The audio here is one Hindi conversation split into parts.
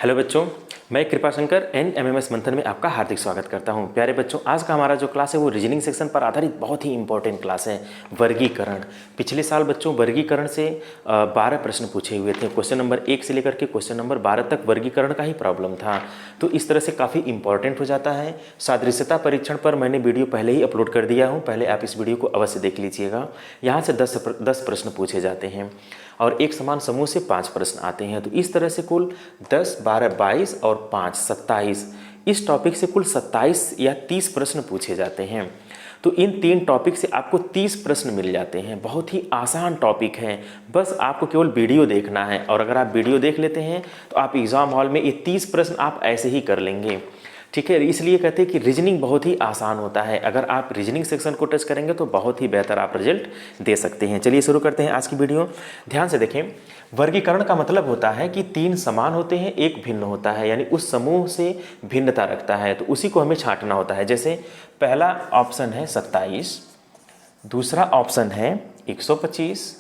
हेलो बच्चों, मैं कृपाशंकर एनएमएमएस मंथन में आपका हार्दिक स्वागत करता हूं। प्यारे बच्चों, आज का हमारा जो क्लास है वो रीजनिंग सेक्शन पर आधारित बहुत ही इंपॉर्टेंट क्लास है। वर्गीकरण। पिछले साल बच्चों वर्गीकरण से 12 प्रश्न पूछे हुए थे। क्वेश्चन नंबर 1 से लेकर के क्वेश्चन नंबर 12 तक वर्गीकरण का ही प्रॉब्लम था। तो इस तरह से काफ़ी इंपॉर्टेंट हो जाता है। सादृश्यता परीक्षण पर मैंने वीडियो पहले ही अपलोड कर दिया हूँ, पहले आप इस वीडियो को अवश्य देख लीजिएगा। यहाँ से 10 प्रश्न पूछे जाते हैं और एक समान समूह से 5 प्रश्न आते हैं। तो इस तरह से कुल 10, 12, 22 और 5, 27, इस टॉपिक से कुल 27 या 30 प्रश्न पूछे जाते हैं। तो इन 3 टॉपिक से आपको 30 प्रश्न मिल जाते हैं। बहुत ही आसान टॉपिक है, बस आपको केवल वीडियो देखना है और अगर आप वीडियो देख लेते हैं तो आप एग्ज़ाम हॉल में ये 30 प्रश्न आप ऐसे ही कर लेंगे। ठीक है, इसलिए कहते हैं कि रीजनिंग बहुत ही आसान होता है। अगर आप रीजनिंग सेक्शन को टच करेंगे तो बहुत ही बेहतर आप रिजल्ट दे सकते हैं। चलिए शुरू करते हैं आज की वीडियो। ध्यान से देखें, वर्गीकरण का मतलब होता है कि 3 समान होते हैं, एक भिन्न होता है, यानी उस समूह से भिन्नता रखता है, तो उसी को हमें छांटना होता है। जैसे पहला ऑप्शन है 27, दूसरा ऑप्शन है 125,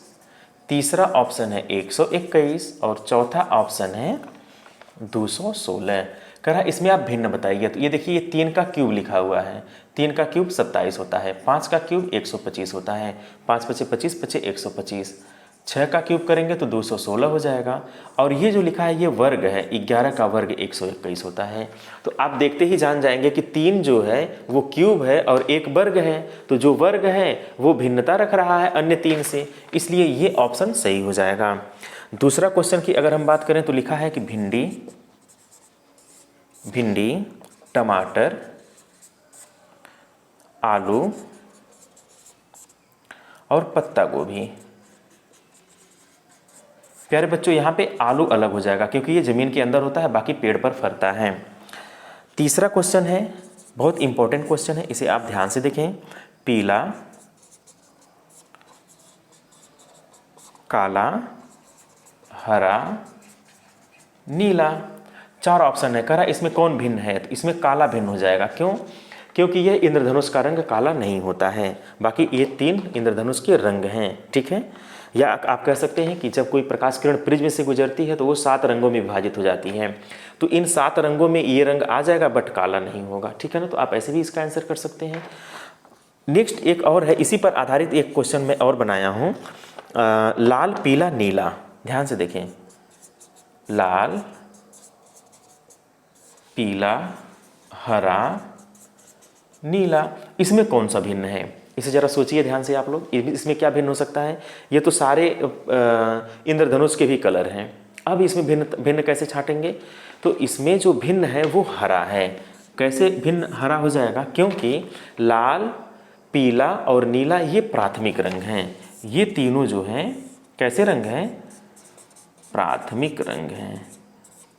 तीसरा ऑप्शन है 121 और चौथा ऑप्शन है 216। कह रहा है इसमें आप भिन्न बताइए। तो ये देखिए, ये 3 का क्यूब लिखा हुआ है। 3 का क्यूब 27 होता है, 5 का क्यूब 125 होता है, 5 पचे 25, पचे 125, 6 का क्यूब करेंगे तो 216 हो जाएगा। और ये जो लिखा है ये वर्ग है, 11 का वर्ग 121 होता है। तो आप देखते ही जान जाएंगे कि 3 जो है वो क्यूब है और 1 वर्ग है। तो जो वर्ग है वो भिन्नता रख रहा है अन्य 3 से, इसलिए ये ऑप्शन सही हो जाएगा। दूसरा क्वेश्चन की अगर हम बात करें तो लिखा है कि भिंडी, टमाटर, आलू और पत्ता गोभी। प्यारे बच्चों, यहाँ पे आलू अलग हो जाएगा क्योंकि ये ज़मीन के अंदर होता है, बाकी पेड़ पर फलता है। तीसरा क्वेश्चन है, बहुत इंपॉर्टेंट क्वेश्चन है, इसे आप ध्यान से देखें। पीला, काला, हरा, नीला, 4 ऑप्शन है। कह रहा इसमें कौन भिन्न है? तो इसमें काला भिन्न हो जाएगा। क्यों? क्योंकि यह इंद्रधनुष का रंग काला नहीं होता है, बाकी ये 3 इंद्रधनुष के रंग हैं। ठीक है, या आप कह सकते हैं कि जब कोई प्रकाश किरण प्रिज्म से गुजरती है तो वो 7 रंगों में विभाजित हो जाती है। तो इन 7 रंगों में ये रंग आ जाएगा बट काला नहीं होगा। ठीक है ना, तो आप ऐसे भी इसका आंसर कर सकते हैं। नेक्स्ट एक और है, इसी पर आधारित एक क्वेश्चन मैं और बनाया हूँ। लाल, पीला, नीला। ध्यान से देखें, लाल, पीला, हरा, नीला, इसमें कौन सा भिन्न है? इसे जरा सोचिए ध्यान से आप लोग, इसमें क्या भिन्न हो सकता है? ये तो सारे इंद्रधनुष के भी कलर हैं। अब इसमें भिन्न कैसे छांटेंगे? तो इसमें जो भिन्न है वो हरा है। कैसे भिन्न हरा हो जाएगा? क्योंकि लाल, पीला और नीला ये प्राथमिक रंग हैं। ये तीनों जो हैं कैसे रंग हैं? प्राथमिक रंग हैं,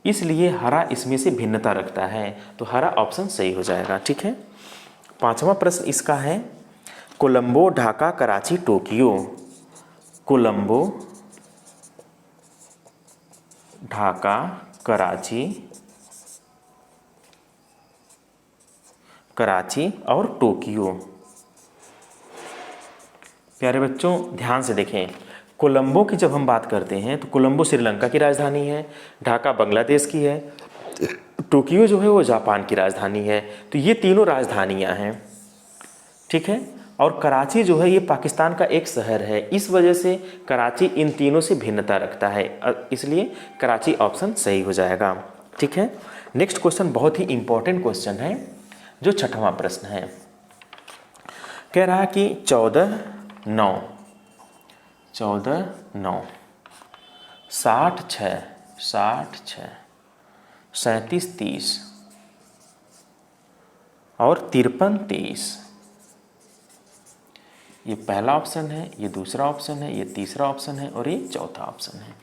इसलिए हरा इसमें से भिन्नता रखता है। तो हरा ऑप्शन सही हो जाएगा। ठीक है, 5वां प्रश्न इसका है, कोलंबो, ढाका, कराची, टोक्यो। कोलंबो, ढाका, कराची और टोक्यो। प्यारे बच्चों ध्यान से देखें, कोलंबो की जब हम बात करते हैं तो कोलंबो श्रीलंका की राजधानी है, ढाका बांग्लादेश की है, टोक्यो जो है वो जापान की राजधानी है। तो ये तीनों राजधानियां हैं। ठीक है, और कराची जो है ये पाकिस्तान का एक शहर है, इस वजह से कराची इन तीनों से भिन्नता रखता है, इसलिए कराची ऑप्शन सही हो जाएगा। ठीक है, नेक्स्ट क्वेश्चन बहुत ही इंपॉर्टेंट क्वेश्चन है, जो 6वां प्रश्न है। कह रहा कि 14, 9, 60, 6, 37, 30 और 53, 23। ये पहला ऑप्शन है, ये दूसरा ऑप्शन है, ये तीसरा ऑप्शन है और ये चौथा ऑप्शन है।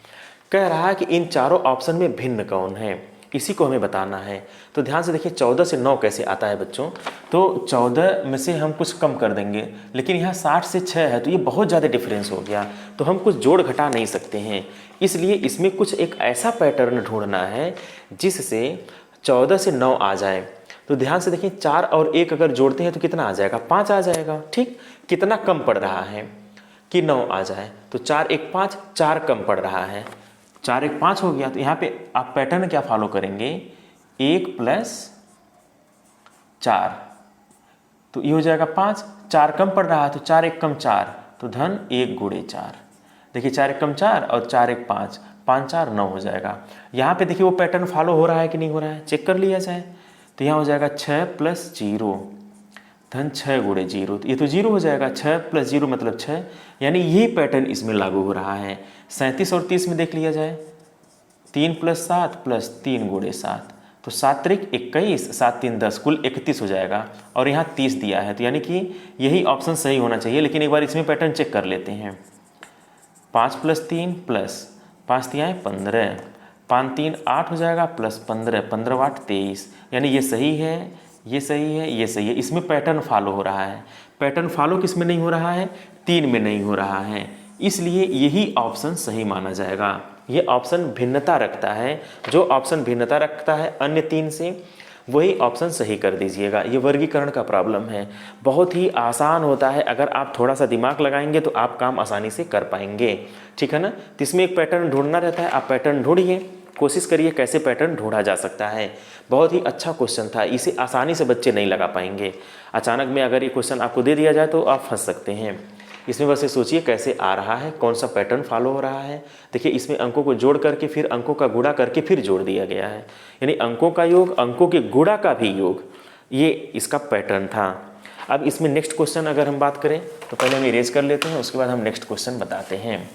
कह रहा है कि इन चारों ऑप्शन में भिन्न कौन है, इसी को हमें बताना है। तो ध्यान से देखिए, 14 से 9 कैसे आता है बच्चों? तो 14 में से हम कुछ कम कर देंगे, लेकिन यहाँ 60 से 6 है तो ये बहुत ज़्यादा डिफरेंस हो गया, तो हम कुछ जोड़ घटा नहीं सकते हैं। इसलिए इसमें कुछ एक ऐसा पैटर्न ढूंढना है जिससे 14 से 9 आ जाए। तो ध्यान से देखिए, 4 और 1 अगर जोड़ते हैं तो कितना आ जाएगा? 5 आ जाएगा। ठीक, कितना कम पड़ रहा है कि 9 आ जाए? तो 4, 1, 5, 4 कम पड़ रहा है। 4 1 5 हो गया। तो यहाँ पे आप पैटर्न क्या फॉलो करेंगे, 1 + 4, तो ये हो जाएगा 5। 4 कम पड़ रहा है तो 4 1 कम 4, तो धन 1 × 4। देखिए 4 1 कम 4 और 4 1 5, 5 4 9 हो जाएगा। यहाँ पे देखिए वो पैटर्न फॉलो हो रहा है कि नहीं हो रहा है, चेक कर लिया जाए। तो यहाँ हो जाएगा 6 + 0 धन 6 × 0, तो ये तो 0 हो जाएगा। 6 + 0 मतलब 6, यानी यही पैटर्न इसमें लागू हो रहा है। 37 और 30 में देख लिया जाए, 3 + 7 + 3 × 7, तो 7 3 21, 7 3 10, कुल 31 हो जाएगा। और यहाँ 30 दिया है, तो यानी कि यही ऑप्शन सही होना चाहिए। लेकिन एक बार इसमें पैटर्न चेक कर लेते हैं। 5 + 3 + 5 3 15, 5 3 8 हो जाएगा, +15, 15 8 23, यानी ये सही है, ये सही है, ये सही है। इसमें पैटर्न फॉलो हो रहा है। पैटर्न फॉलो किस में नहीं हो रहा है, 3 में नहीं हो रहा है, इसलिए यही ऑप्शन सही माना जाएगा। ये ऑप्शन भिन्नता रखता है, जो ऑप्शन भिन्नता रखता है अन्य 3 से, वही ऑप्शन सही कर दीजिएगा। ये वर्गीकरण का प्रॉब्लम है, बहुत ही आसान होता है। अगर आप थोड़ा सा दिमाग लगाएंगे तो आप काम आसानी से कर पाएंगे, ठीक है ना। तो इसमें एक पैटर्न ढूंढना रहता है, आप पैटर्न ढूंढिए, कोशिश करिए कैसे पैटर्न ढूंढा जा सकता है। बहुत ही अच्छा क्वेश्चन था, इसे आसानी से बच्चे नहीं लगा पाएंगे। अचानक में अगर ये क्वेश्चन आपको दे दिया जाए तो आप फंस सकते हैं। इसमें बस ये सोचिए कैसे आ रहा है, कौन सा पैटर्न फॉलो हो रहा है। देखिए इसमें अंकों को जोड़ करके फिर अंकों का गुणा करके फिर जोड़ दिया गया है, यानी अंकों का योग, अंकों के गुणा का भी योग, ये इसका पैटर्न था। अब इसमें नेक्स्ट क्वेश्चन अगर हम बात करें तो पहले हम इरेज कर लेते हैं, उसके बाद हम नेक्स्ट क्वेश्चन बताते हैं।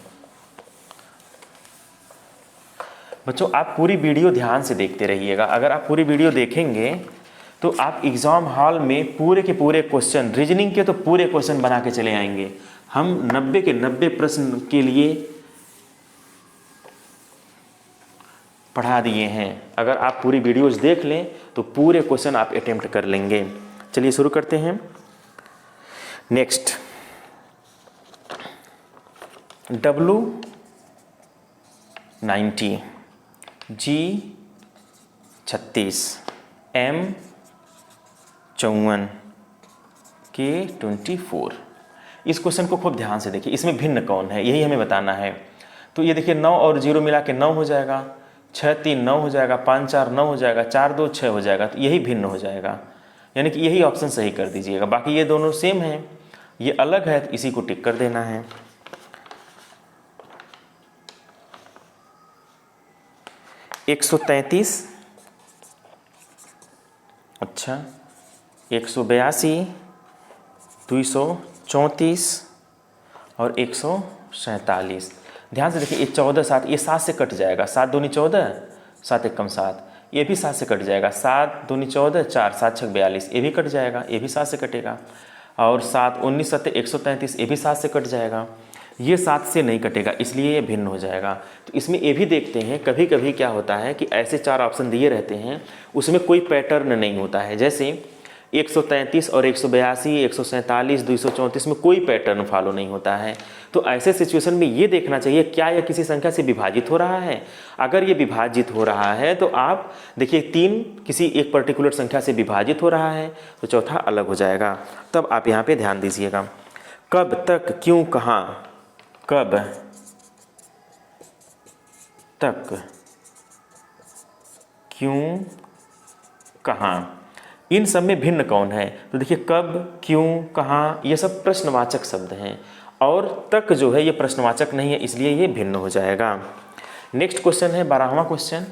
बच्चों आप पूरी वीडियो ध्यान से देखते रहिएगा। अगर आप पूरी वीडियो देखेंगे तो आप एग्ज़ाम हॉल में पूरे के पूरे क्वेश्चन, रीजनिंग के तो पूरे क्वेश्चन बना के चले आएंगे। हम 90 के 90 प्रश्न के लिए पढ़ा दिए हैं। अगर आप पूरी वीडियोस देख लें तो पूरे क्वेश्चन आप अटेम्प्ट कर लेंगे। चलिए शुरू करते हैं। Next, W90, G36, M54, K24। इस क्वेश्चन को खूब ध्यान से देखिए, इसमें भिन्न कौन है यही हमें बताना है। तो ये देखिए 9 और 0 मिला के 9 हो जाएगा, 6 3 9 हो जाएगा, 5 4 9 हो जाएगा, 4 2 6 हो जाएगा, तो यही भिन्न हो जाएगा, यानी कि यही ऑप्शन सही कर दीजिएगा। बाकी ये दोनों सेम हैं, ये अलग है तो इसी को टिक कर देना है। एक 133, अच्छा 182, 234 और 147। ध्यान से देखिए, ये 14 7, ये 7 से कट जाएगा, 7 दूनी 14, 7 1 कम 7, ये भी 7 से कट जाएगा, 7 दूनी 14, 4 7 6 42, ये भी कट जाएगा, ये भी 7 से कटेगा, और 7 19 7 133, ये भी 7 से कट जाएगा, ये 7 से नहीं कटेगा, इसलिए ये भिन्न हो जाएगा। तो इसमें ये भी देखते हैं, कभी कभी क्या होता है कि ऐसे 4 ऑप्शन दिए रहते हैं, उसमें कोई पैटर्न नहीं होता है। जैसे 133 और 182, 147, 234 में कोई पैटर्न फॉलो नहीं होता है। तो ऐसे सिचुएशन में ये देखना चाहिए क्या यह किसी संख्या से विभाजित हो रहा है। अगर ये विभाजित हो रहा है तो आप देखिए 3 किसी एक पर्टिकुलर संख्या से विभाजित हो रहा है तो चौथा अलग हो जाएगा। तब आप यहाँ पे ध्यान दीजिएगा। कब तक क्यों कहाँ, कब तक क्यों कहाँ, इन सब में भिन्न कौन है। तो देखिए कब, क्यों, कहाँ, ये सब प्रश्नवाचक शब्द हैं, और तक जो है ये प्रश्नवाचक नहीं है, इसलिए ये भिन्न हो जाएगा। नेक्स्ट क्वेश्चन है 12वां क्वेश्चन,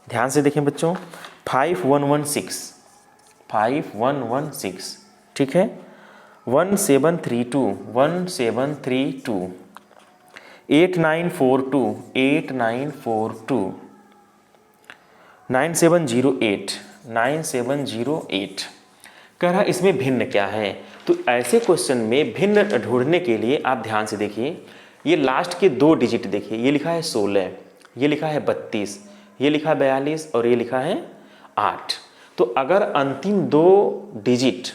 ध्यान से देखें बच्चों। 5116, ठीक है, 1732, 8942, 9708 कह रहा इसमें भिन्न क्या है। तो ऐसे क्वेश्चन में भिन्न ढूंढने के लिए आप ध्यान से देखिए, ये लास्ट के 2 डिजिट देखिए, ये लिखा है 16, ये लिखा है 32, ये लिखा है 42 और ये लिखा है 8। तो अगर अंतिम 2 डिजिट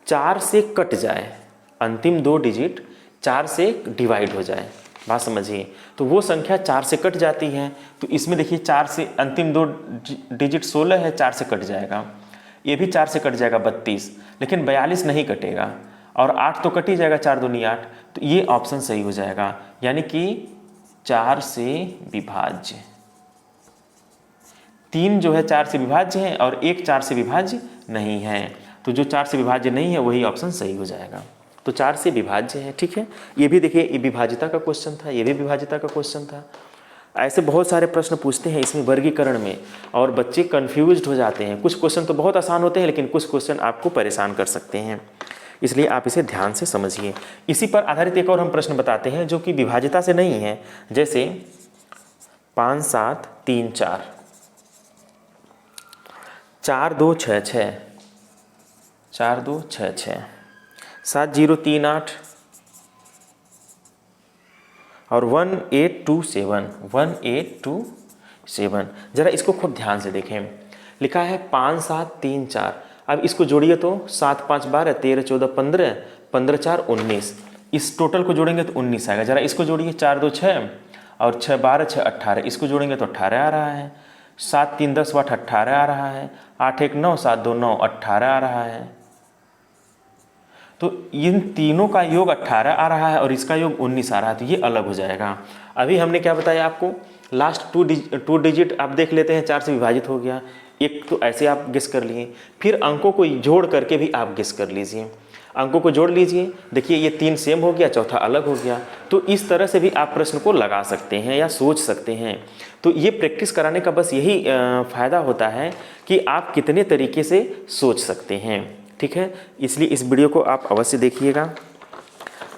4 से कट जाए, अंतिम 2 डिजिट 4 से डिवाइड हो जाए, बात समझिए, तो वो संख्या 4 से कट जाती है। तो इसमें देखिए 4 से अंतिम 2 डिजिट 16 है, 4 से कट जाएगा, ये भी 4 से कट जाएगा 32, लेकिन 42 नहीं कटेगा, और 8 तो कट ही जाएगा, 4 दूनी 8, तो ये ऑप्शन सही हो जाएगा। यानी कि 4 से विभाज्य, 3 जो है 4 से विभाज्य है और 1 4 से विभाज्य नहीं है। तो जो 4 से विभाज्य नहीं है वही ऑप्शन सही हो जाएगा। तो 4 से विभाज्य है, ठीक है। ये भी देखिए, ये विभाज्यता का क्वेश्चन था, ये भी विभाज्यता का क्वेश्चन था। ऐसे बहुत सारे प्रश्न पूछते हैं इसमें वर्गीकरण में, और बच्चे कंफ्यूज्ड हो जाते हैं। कुछ क्वेश्चन तो बहुत आसान होते हैं, लेकिन कुछ क्वेश्चन आपको परेशान कर सकते हैं, इसलिए आप इसे ध्यान से समझिए। इसी पर आधारित एक और हम प्रश्न बताते हैं जो कि विभाज्यता से नहीं है, जैसे 5 7 3 4, 4 2 6 6, 4 2 6 6, 7 0 3 8 और 1 8 2 7, 1 8 2 7। जरा इसको खूब ध्यान से देखें। लिखा है 5 7 3 4, अब इसको जोड़िए तो 7 5 12, 13 14 15, 15 4 19, इस टोटल को जोड़ेंगे तो 19 आएगा। जरा इसको जोड़िए, 4 2 6 और 6 12 6 18, इसको जोड़ेंगे तो 18 आ रहा है। 7 3 10 8 18 आ रहा है। 8 1 9, 7 2 9, 18 आ रहा है। तो इन तीनों का योग 18 आ रहा है और इसका योग 19 आ रहा है, तो ये अलग हो जाएगा। अभी हमने क्या बताया आपको, लास्ट टू डिजिट आप देख लेते हैं, 4 से विभाजित हो गया। एक तो ऐसे आप गेस कर लिए, फिर अंकों को जोड़ करके भी आप गेस कर लीजिए। अंकों को जोड़ लीजिए, देखिए ये 3 सेम हो गया, चौथा अलग हो गया। तो इस तरह से भी आप प्रश्न को लगा सकते हैं या सोच सकते हैं। तो ये प्रैक्टिस कराने का बस यही फ़ायदा होता है कि आप कितने तरीके से सोच सकते हैं, ठीक है। इसलिए इस वीडियो को आप अवश्य देखिएगा।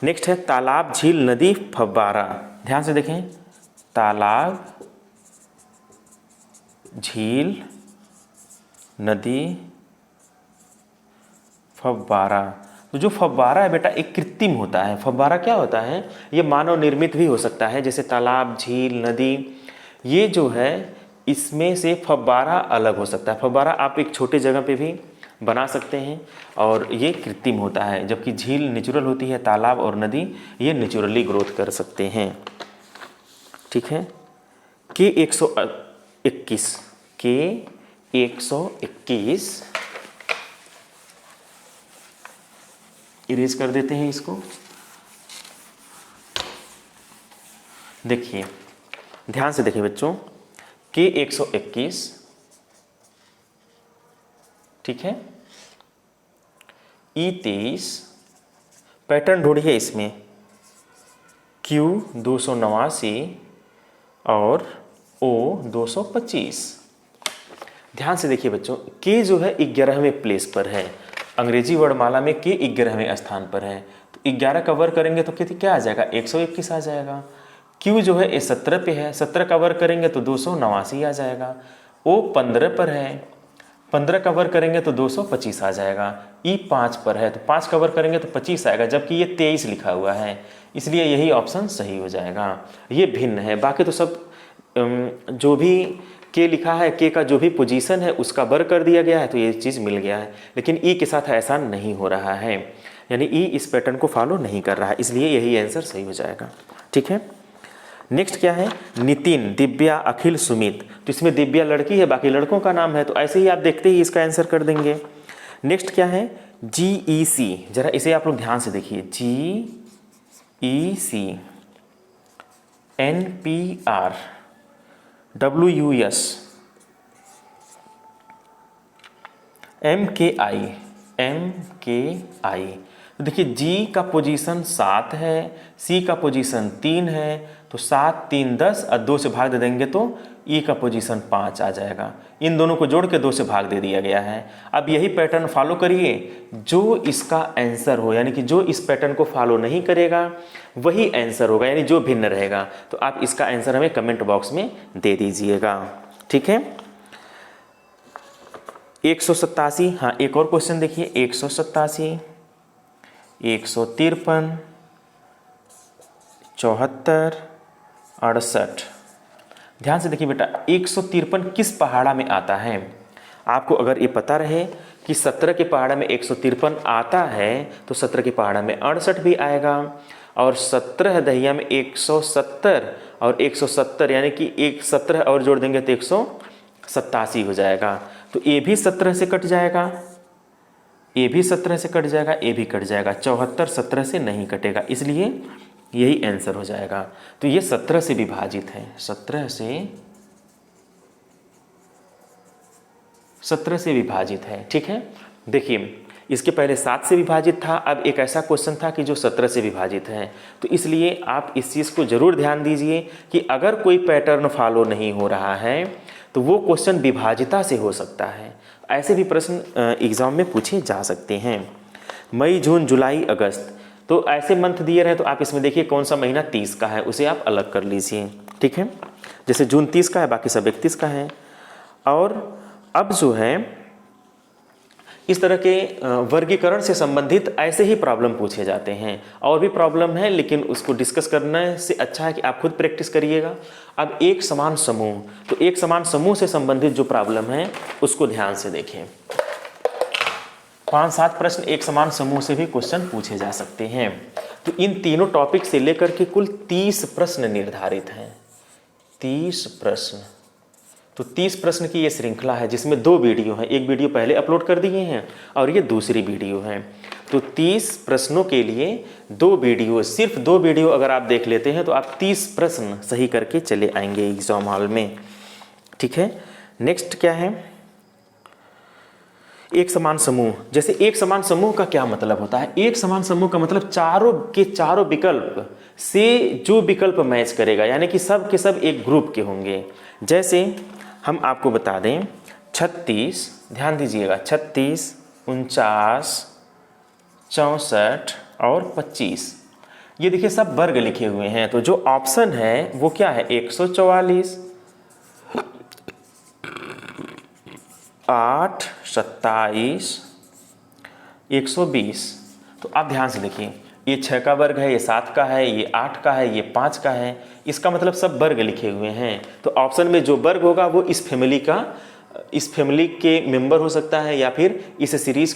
नेक्स्ट है तालाब, झील, नदी, फव्वारा। ध्यान से देखें, तालाब, झील, नदी, फव्वारा। तो जो फव्वारा है बेटा एक कृत्रिम होता है। फव्वारा क्या होता है, ये मानव निर्मित भी हो सकता है, जैसे तालाब, झील, नदी, ये जो है इसमें से फव्वारा अलग हो सकता है। फव्वारा आप एक छोटे जगह पे भी बना सकते हैं और ये कृत्रिम होता है, जबकि झील नेचुरल होती है, तालाब और नदी ये नेचुरली ग्रोथ कर सकते हैं, ठीक है। के 121 इरेज कर देते हैं इसको। देखिए ध्यान से देखिए बच्चों, के 121, ठीक है। E23, पैटर्न ढूंढिए इसमें, Q 289 और O 225। ध्यान से देखिए बच्चों, K जो है 11वें प्लेस पर है, अंग्रेजी वर्णमाला में K 11वें स्थान पर है। तो 11 का वर्ग करेंगे तो क्या आ जाएगा, 121 आ जाएगा। Q जो है 17 पे है, 17 का वर्ग करेंगे तो 289 आ जाएगा। O 15 पर है, 15 का वर्ग करेंगे तो 225 आ जाएगा। E 5 पर है, तो 5 का वर्ग करेंगे तो 25 आएगा, जबकि ये 23 लिखा हुआ है, इसलिए यही ऑप्शन सही हो जाएगा। ये भिन्न है, बाकी तो सब जो भी के लिखा है, के का जो भी पोजीशन है उसका वर्ग कर दिया गया है, तो ये चीज़ मिल गया है। लेकिन ई के साथ ऐसा नहीं हो रहा है, यानी ई इस पैटर्न को फॉलो नहीं कर रहा है, इसलिए यही आंसर सही हो जाएगा, ठीक है। नेक्स्ट क्या है, नितिन, दिव्या, अखिल, सुमित। तो इसमें दिव्या लड़की है, बाकी लड़कों का नाम है, तो ऐसे ही आप देखते ही इसका आंसर कर देंगे। नेक्स्ट क्या है, GEC। जरा इसे आप लोग ध्यान से देखिए, GEC, NPR, WUS, MKI। तो देखिए जी का पोजीशन 7 है, सी का पोजीशन 3 है, तो 7 3 10 और 2 से भाग दे देंगे तो ई का पोजीशन 5 आ जाएगा। इन दोनों को जोड़ के 2 से भाग दे दिया गया है। अब यही पैटर्न फॉलो करिए, जो इसका आंसर हो, यानी कि जो इस पैटर्न को फॉलो नहीं करेगा वही आंसर होगा, यानी जो भिन्न रहेगा। तो आप इसका आंसर हमें कमेंट बॉक्स में दे दीजिएगा, ठीक है। 187, हाँ एक और क्वेश्चन देखिए, 187, 153, 74, 68। ध्यान से देखिए बेटा, 153 किस पहाड़ा में आता है। आपको अगर ये पता रहे कि 17 के पहाड़ा में 153 आता है, तो 17 के पहाड़ा में 68 भी आएगा, और 17 दहिया में 170 और 170, यानी कि 17 और जोड़ देंगे तो 187 हो जाएगा। तो ये भी 17 से कट जाएगा, ये भी 17 से कट जाएगा, ये भी कट जाएगा। 74 17 से नहीं कटेगा, इसलिए यही आंसर हो जाएगा। तो ये 17 से विभाजित है, 17 से विभाजित है। ठीक है, देखिए इसके पहले 7 से विभाजित था, अब एक ऐसा क्वेश्चन था कि जो 17 से विभाजित है। तो इसलिए आप इस चीज़ को ज़रूर ध्यान दीजिए कि अगर कोई पैटर्न फॉलो नहीं हो रहा है तो वो क्वेश्चन विभाजिता से हो सकता है। ऐसे भी प्रश्न एग्ज़ाम में पूछे जा सकते हैं। मई, जून, जुलाई, अगस्त, तो ऐसे मंथ दिए रहे तो आप इसमें देखिए कौन सा महीना 30 का है, उसे आप अलग कर लीजिए। ठीक है, जैसे जून 30 का है, बाकी सब 31 का है। और अब जो है इस तरह के वर्गीकरण से संबंधित ऐसे ही प्रॉब्लम पूछे जाते हैं। और भी प्रॉब्लम है, लेकिन उसको डिस्कस करने से अच्छा है कि आप खुद प्रैक्टिस करिएगा। अब एक समान समूह, तो एक समान समूह से संबंधित जो प्रॉब्लम है उसको ध्यान से देखें। 5-7 प्रश्न एक समान समूह से भी क्वेश्चन पूछे जा सकते हैं। तो इन तीनों टॉपिक से लेकर के कुल 30 प्रश्न निर्धारित हैं, 30 प्रश्न। तो 30 प्रश्न की ये श्रृंखला है जिसमें 2 वीडियो हैं, एक वीडियो पहले अपलोड कर दिए हैं और ये दूसरी वीडियो है। तो 30 प्रश्नों के लिए 2 वीडियो, सिर्फ 2 वीडियो अगर आप देख लेते हैं तो आप 30 प्रश्न सही करके चले आएंगे एग्जाम हॉल में। ठीक है, नेक्स्ट क्या है, एक समान समूह। जैसे एक समान समूह का क्या मतलब होता है? एक समान समूह का मतलब चारों के चारों विकल्प से जो विकल्प मैच करेगा, यानी कि सब के सब एक ग्रुप के होंगे। जैसे हम आपको बता दें 36, ध्यान दीजिएगा, 36, 49, 64 और 25, ये देखिए सब वर्ग लिखे हुए हैं। तो जो ऑप्शन है वो क्या है? 144, 8, 27, 120। तो आप ध्यान से देखिए, ये 6 का वर्ग है, ये 7 का है, ये 8 का है, ये 5 का है। इसका मतलब सब वर्ग लिखे हुए हैं। तो ऑप्शन में जो वर्ग होगा वो इस फैमिली के मेंबर हो सकता है, या फिर इस सीरीज़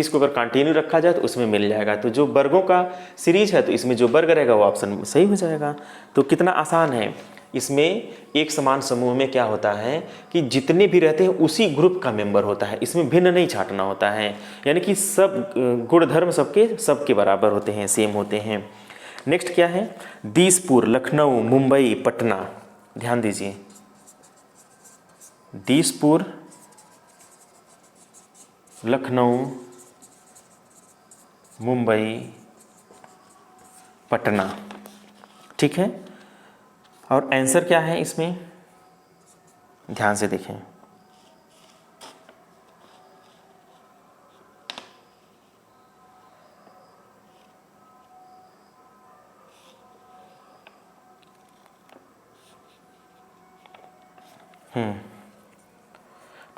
को अगर कंटिन्यू रखा जाए तो उसमें मिल जाएगा। तो जो वर्गों का सीरीज है तो इसमें जो वर्ग रहेगा वो ऑप्शन सही हो जाएगा। तो कितना आसान है। इसमें एक समान समूह में क्या होता है कि जितने भी रहते हैं उसी ग्रुप का मेंबर होता है, इसमें भिन्न नहीं छांटना होता है, यानी कि सब गुणधर्म सबके बराबर होते हैं, सेम होते हैं। नेक्स्ट क्या है? दीसपुर, लखनऊ, मुंबई, पटना। ध्यान दीजिए, दीसपुर, लखनऊ, मुंबई, पटना। ठीक है, और आंसर क्या है इसमें? ध्यान से देखें,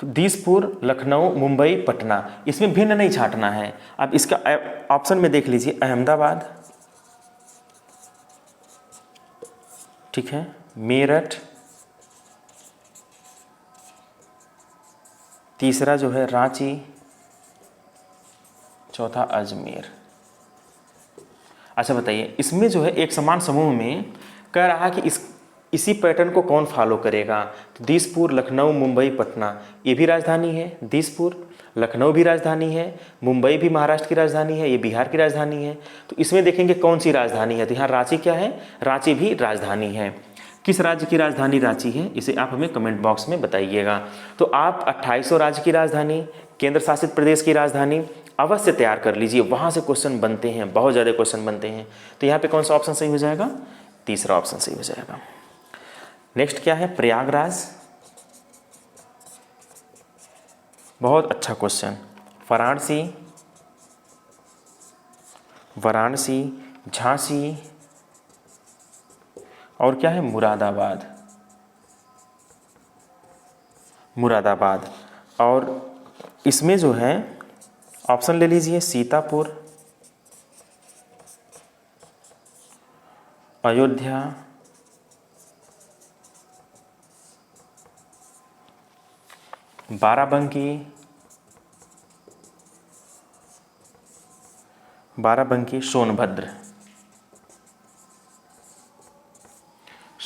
तो दीसपुर, लखनऊ, मुंबई, पटना, इसमें भिन्न नहीं छांटना है। अब इसका ऑप्शन में देख लीजिए, अहमदाबाद, ठीक है, मेरठ, तीसरा जो है रांची, चौथा अजमेर। अच्छा बताइए, इसमें जो है एक समान समूह में कह रहा है कि इसी पैटर्न को कौन फॉलो करेगा? तो दीसपुर, लखनऊ, मुंबई, पटना, ये भी राजधानी है। दीसपुर, लखनऊ भी राजधानी है, मुंबई भी महाराष्ट्र की राजधानी है, ये बिहार की राजधानी है। तो इसमें देखेंगे कौन सी राजधानी है, तो यहाँ रांची क्या है? रांची भी राजधानी है। किस राज्य की राजधानी रांची है, इसे आप हमें कमेंट बॉक्स में बताइएगा। तो आप 28 राज्य की राजधानी, केंद्र शासित प्रदेश की राजधानी अवश्य तैयार कर लीजिए, वहाँ से क्वेश्चन बनते हैं, बहुत ज़्यादा क्वेश्चन बनते हैं। तो यहाँ पे कौन सा ऑप्शन सही हो जाएगा? तीसरा ऑप्शन सही हो जाएगा। नेक्स्ट क्या है? प्रयागराज, बहुत अच्छा क्वेश्चन। वाराणसी, झांसी, और क्या है? मुरादाबाद। और इसमें जो है ऑप्शन ले लीजिए, सीतापुर, अयोध्या, बाराबंकी,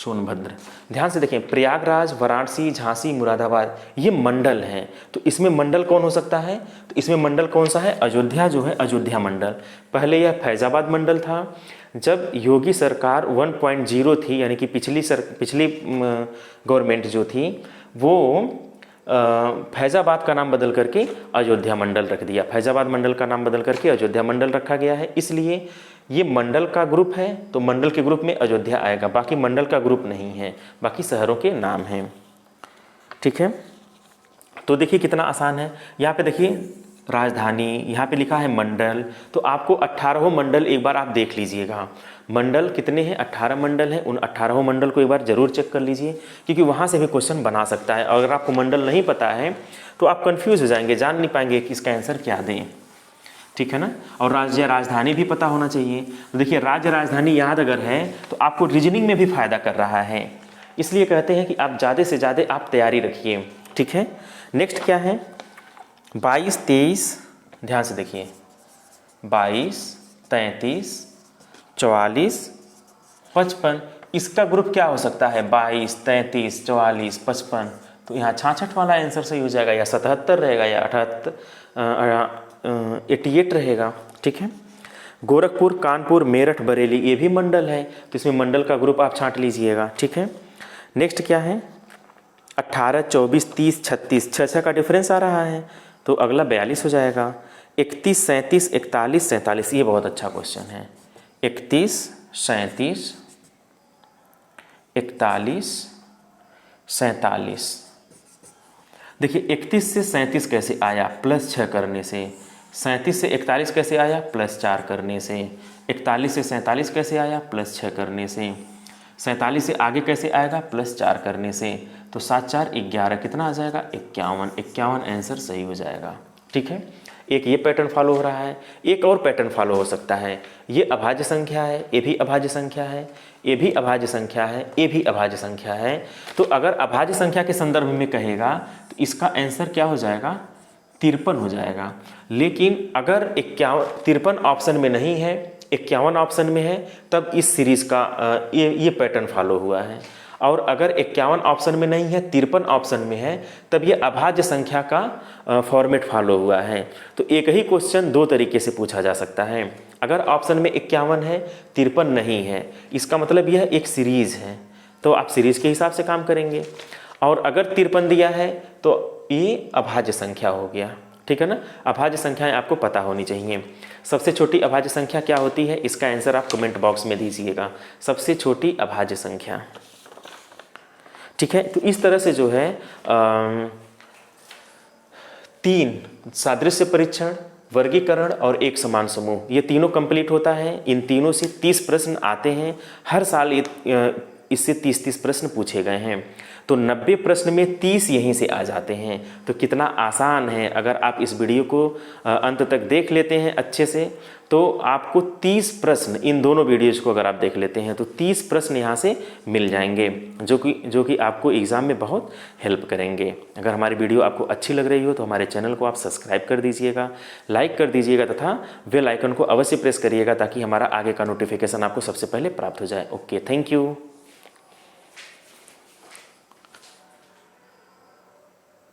सोनभद्र। ध्यान से देखें, प्रयागराज, वाराणसी, झांसी, मुरादाबाद ये मंडल हैं। तो इसमें मंडल कौन हो सकता है? तो इसमें मंडल कौन सा है? अयोध्या जो है, अयोध्या मंडल। पहले यह फैजाबाद मंडल था। जब योगी सरकार 1.0 थी, यानी कि पिछली गवर्नमेंट जो थी वो फैजाबाद का नाम बदल करके अयोध्या मंडल रख दिया। फैजाबाद मंडल का नाम बदल करके अयोध्या मंडल रखा गया है। इसलिए ये मंडल का ग्रुप है, तो मंडल के ग्रुप में अयोध्या आएगा। बाकी मंडल का ग्रुप नहीं है, बाकी शहरों के नाम हैं। ठीक है, तो देखिए कितना आसान है। यहाँ पे देखिए राजधानी, यहाँ पे लिखा है मंडल। तो आपको 18 मंडल एक बार आप देख लीजिएगा। मंडल कितने हैं? 18 मंडल हैं। उन 18 मंडल को एक बार जरूर चेक कर लीजिए, क्योंकि वहाँ से भी क्वेश्चन बना सकता है। अगर आपको मंडल नहीं पता है तो आप कंफ्यूज हो जाएंगे, जान नहीं पाएंगे कि इसका आंसर क्या दें। ठीक है ना। और राज्य राजधानी भी पता होना चाहिए। तो देखिए राज्य राजधानी याद अगर है तो आपको रीजनिंग में भी फायदा कर रहा है। इसलिए कहते हैं कि आप ज़्यादा से ज़्यादा आप तैयारी रखिए। ठीक है, नेक्स्ट क्या है? 22, 23, ध्यान से देखिए, 22, 33, 44, 55, इसका ग्रुप क्या हो सकता है? 22, 33, 44, 55। तो यहाँ 66 वाला आंसर सही हो जाएगा, या 77 रहेगा, या 88 रहेगा। ठीक है, गोरखपुर, कानपुर, मेरठ, बरेली ये भी मंडल है, तो इसमें मंडल का ग्रुप आप छांट लीजिएगा। ठीक है, नेक्स्ट क्या है? 18, 24, 30, 36, 6 का डिफरेंस आ रहा है, तो अगला 42 हो जाएगा। 31, 37, 41, 47, ये बहुत अच्छा क्वेश्चन है। 31, 37, 41, 47। देखिए 31 से 37 कैसे आया? +6 करने से। 37 से 41 कैसे आया? +4 करने से। 41 से 47 कैसे आया? +6 करने से। 47 से आगे कैसे आएगा? +4 करने से। तो 7, 4, 11, कितना आ जाएगा? 51। 51 आंसर सही हो जाएगा। ठीक है, एक ये पैटर्न फॉलो हो रहा है। एक और पैटर्न फॉलो हो सकता है। ये अभाज्य संख्या है, ये भी अभाज्य संख्या है, ये भी अभाज्य संख्या है, ये भी अभाज्य संख्या है। तो अगर अभाज्य संख्या के संदर्भ में कहेगा तो इसका आंसर क्या हो जाएगा? 53 हो जाएगा। लेकिन अगर 53 ऑप्शन में नहीं है, 51 ऑप्शन में है, तब इस सीरीज़ का ये पैटर्न फॉलो हुआ है। और अगर 51 ऑप्शन में नहीं है, 53 ऑप्शन में है, तब ये अभाज्य संख्या का फॉर्मेट फॉलो हुआ है। तो एक ही क्वेश्चन दो तरीके से पूछा जा सकता है। अगर ऑप्शन में 51 है, 53 नहीं है, इसका मतलब यह एक सीरीज़ है, तो आप सीरीज़ के हिसाब से काम करेंगे। और अगर 53 दिया है तो ये अभाज्य संख्या हो गया। ठीक है ना। अभाज्य संख्याएं आपको पता होनी चाहिए। सबसे छोटी अभाज्य संख्या क्या होती है? इसका आंसर आप कमेंट बॉक्स में दीजिएगा। सबसे छोटी अभाज्य संख्या। ठीक है, तो इस तरह से जो है 3 सादृश्य परीक्षण, वर्गीकरण और एक समान समूह, ये तीनों कंप्लीट होता है। इन तीनों से 30 प्रश्न आते हैं हर साल। इससे 30-30 प्रश्न पूछे गए हैं, तो 90 प्रश्न में 30 यहीं से आ जाते हैं। तो कितना आसान है। अगर आप इस वीडियो को अंत तक देख लेते हैं अच्छे से, तो आपको 30 प्रश्न, इन दोनों वीडियोज़ को अगर आप देख लेते हैं तो 30 प्रश्न यहाँ से मिल जाएंगे, जो कि आपको एग्ज़ाम में बहुत हेल्प करेंगे। अगर हमारी वीडियो आपको अच्छी लग रही हो तो हमारे चैनल को आप सब्सक्राइब कर दीजिएगा, लाइक कर दीजिएगा तथा बेल आइकन को अवश्य प्रेस करिएगा, ताकि हमारा आगे का नोटिफिकेशन आपको सबसे पहले प्राप्त हो जाए। Okay, thank you.